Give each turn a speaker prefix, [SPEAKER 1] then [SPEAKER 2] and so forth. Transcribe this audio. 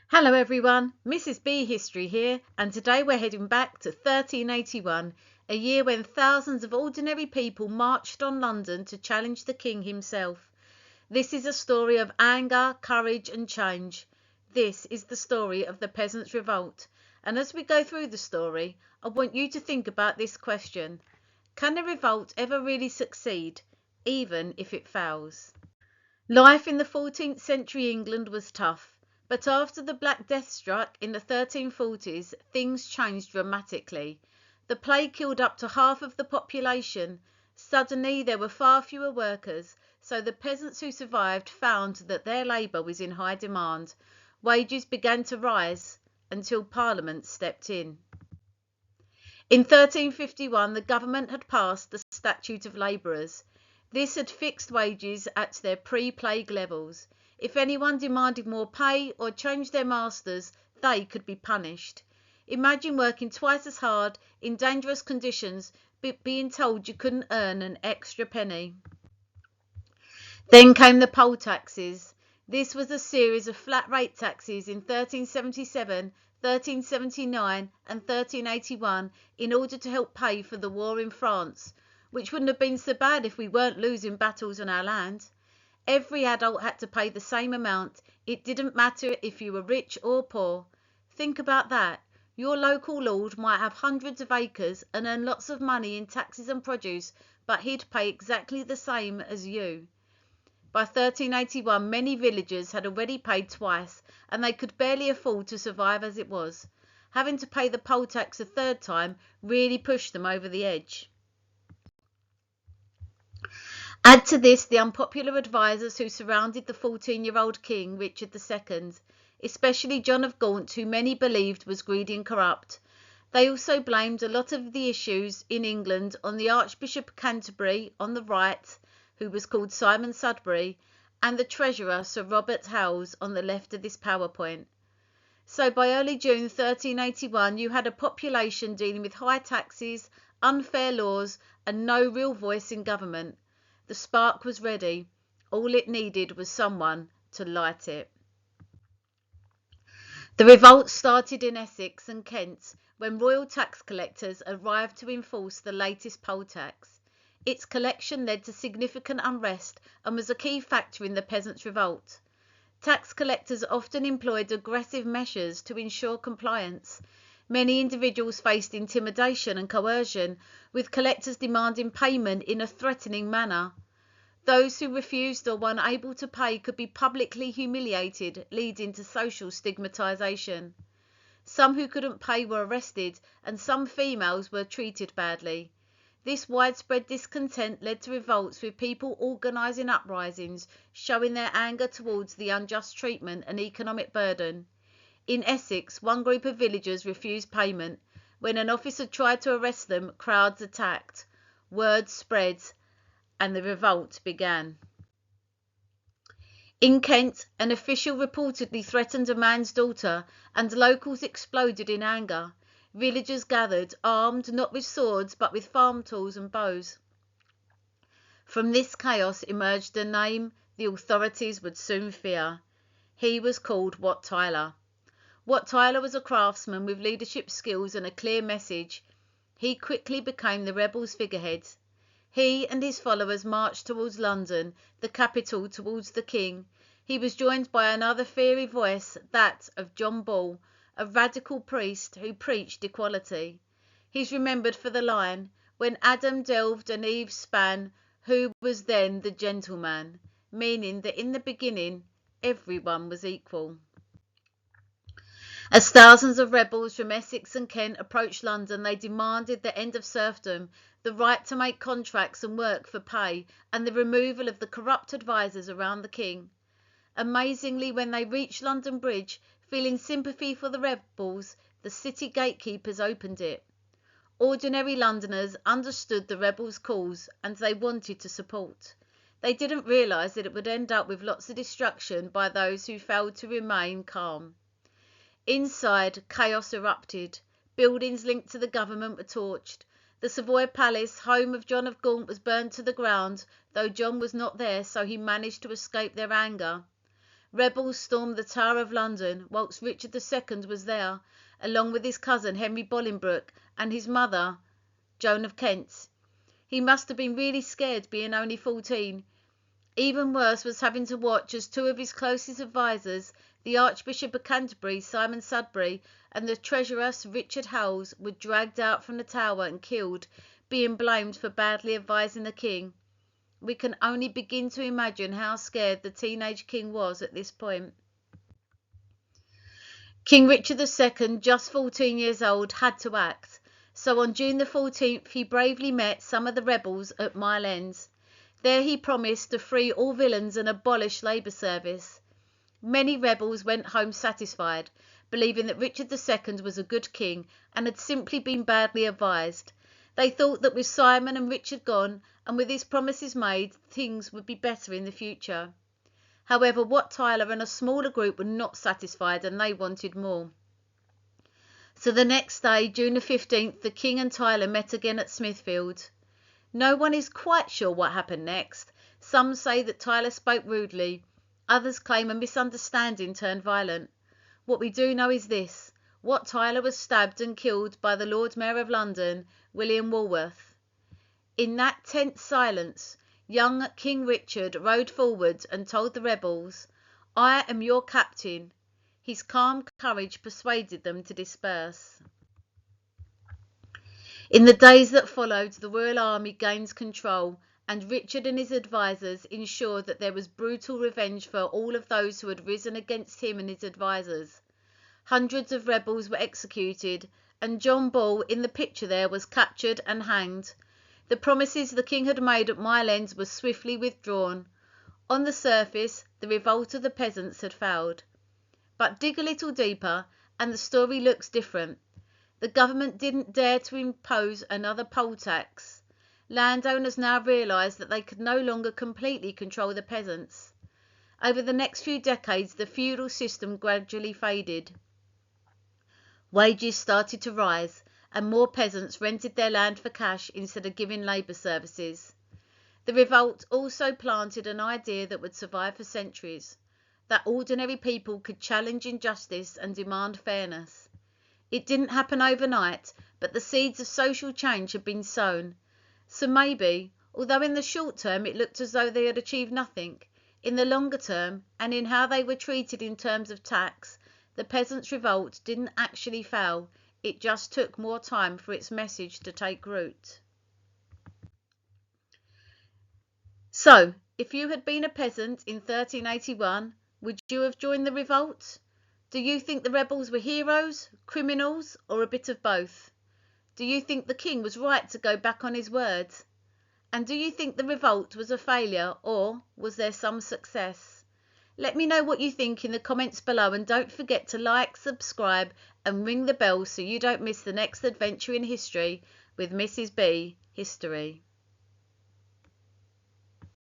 [SPEAKER 1] Hello everyone, Mrs. B History here, and today we're heading back to 1381, a year when thousands of ordinary people marched on London to challenge the king himself. This is a story of anger, courage and change. This is the story of the Peasants Revolt, and as we go through the story, I want you to think about this question. Can a revolt ever really succeed, even if it fails? Life in the 14th century England was tough. But after the Black Death struck in the 1340s, things changed dramatically. The plague killed up to half of the population. Suddenly there were far fewer workers, so the peasants who survived found that their labour was in high demand. Wages began to rise until Parliament stepped in. In 1351, the government had passed the Statute of Labourers. This had fixed wages at their pre-plague levels. If anyone demanded more pay or changed their masters, they could be punished. Imagine working twice as hard in dangerous conditions, but being told you couldn't earn an extra penny. Then came the poll taxes. This was a series of flat rate taxes in 1377, 1379 and 1381 in order to help pay for the war in France, which wouldn't have been so bad if we weren't losing battles on our land. Every adult had to pay the same amount. It didn't matter if you were rich or poor. Think about that. Your local lord might have hundreds of acres and earn lots of money in taxes and produce, but he'd pay exactly the same as you. By 1381, many villagers had already paid twice, and they could barely afford to survive as it was. Having to pay the poll tax a third time really pushed them over the edge. Add to this the unpopular advisers who surrounded the 14-year-old king, Richard II, especially John of Gaunt, who many believed was greedy and corrupt. They also blamed a lot of the issues in England on the Archbishop of Canterbury on the right, who was called Simon Sudbury, and the Treasurer Sir Robert Howells on the left of this PowerPoint. So by early June 1381, you had a population dealing with high taxes, unfair laws, and no real voice in government. The spark was ready. All it needed was someone to light it. The revolt started in Essex and Kent when royal tax collectors arrived to enforce the latest poll tax. Its collection led to significant unrest and was a key factor in the Peasants' Revolt. Tax collectors often employed aggressive measures to ensure compliance. Many individuals faced intimidation and coercion, with collectors demanding payment in a threatening manner. Those who refused or were unable to pay could be publicly humiliated, leading to social stigmatization. Some who couldn't pay were arrested, and some females were treated badly. This widespread discontent led to revolts, with people organising uprisings, showing their anger towards the unjust treatment and economic burden. In Essex, one group of villagers refused payment. When an officer tried to arrest them, crowds attacked. Word spread, and the revolt began. In Kent, an official reportedly threatened a man's daughter, and locals exploded in anger. Villagers gathered, armed not with swords but with farm tools and bows. From this chaos emerged a name the authorities would soon fear. He was called Wat Tyler. Wat Tyler was a craftsman with leadership skills and a clear message. He quickly became the rebels' figurehead. He and his followers marched towards London, the capital, towards the king. He was joined by another fiery voice, that of John Ball, a radical priest who preached equality. He's remembered for the line, "When Adam delved and Eve span, who was then the gentleman?" meaning that in the beginning everyone was equal. As thousands of rebels from Essex and Kent approached London, they demanded the end of serfdom, the right to make contracts and work for pay, and the removal of the corrupt advisers around the king. Amazingly, when they reached London Bridge, feeling sympathy for the rebels, the city gatekeepers opened it. Ordinary Londoners understood the rebels' cause, and they wanted to support. They didn't realise that it would end up with lots of destruction by those who failed to remain calm. Inside, chaos erupted. Buildings linked to the government were torched. The Savoy Palace, home of John of Gaunt, was burned to the ground, though John was not there, so he managed to escape their anger. Rebels stormed the Tower of London whilst Richard II was there, along with his cousin Henry Bolingbroke and his mother, Joan of Kent. He must have been really scared being only 14. Even worse was having to watch as two of his closest advisers, the Archbishop of Canterbury, Simon Sudbury, and the Treasurer, Sir Richard Howells, were dragged out from the Tower and killed, being blamed for badly advising the king. We can only begin to imagine how scared the teenage king was at this point. King Richard II, just 14 years old, had to act. So on June the 14th, he bravely met some of the rebels at Mile End. There he promised to free all villains and abolish Labour service. Many rebels went home satisfied, believing that Richard II was a good king and had simply been badly advised. They thought that with Simon and Richard gone, and with his promises made, things would be better in the future. However, Wat Tyler and a smaller group were not satisfied, and they wanted more. So the next day, June the 15th, the king and Tyler met again at Smithfield. No one is quite sure what happened next. Some say that Tyler spoke rudely. Others claim a misunderstanding turned violent. What we do know is this: Wat Tyler was stabbed and killed by the Lord Mayor of London, William Walworth. In that tense silence, young King Richard rode forward and told the rebels, "I am your captain." His calm courage persuaded them to disperse. In the days that followed, the royal army gained control, and Richard and his advisers ensured that there was brutal revenge for all of those who had risen against him and his advisers. Hundreds of rebels were executed, and John Ball, in the picture there, was captured and hanged. The promises the king had made at Mile End were swiftly withdrawn. On the surface, the revolt of the peasants had failed. But dig a little deeper, and the story looks different. The government didn't dare to impose another poll tax. Landowners now realised that they could no longer completely control the peasants. Over the next few decades, the feudal system gradually faded. Wages started to rise, and more peasants rented their land for cash instead of giving labour services. The revolt also planted an idea that would survive for centuries, that ordinary people could challenge injustice and demand fairness. It didn't happen overnight, but the seeds of social change had been sown. So maybe, although in the short term it looked as though they had achieved nothing, in the longer term, and in how they were treated in terms of tax, the Peasants' Revolt didn't actually fail. It just took more time for its message to take root. So, if you had been a peasant in 1381, would you have joined the revolt? Do you think the rebels were heroes, criminals, or a bit of both? Do you think the king was right to go back on his word? And do you think the revolt was a failure, or was there some success? Let me know what you think in the comments below, and don't forget to like, subscribe and ring the bell so you don't miss the next adventure in history with Mrs. B History.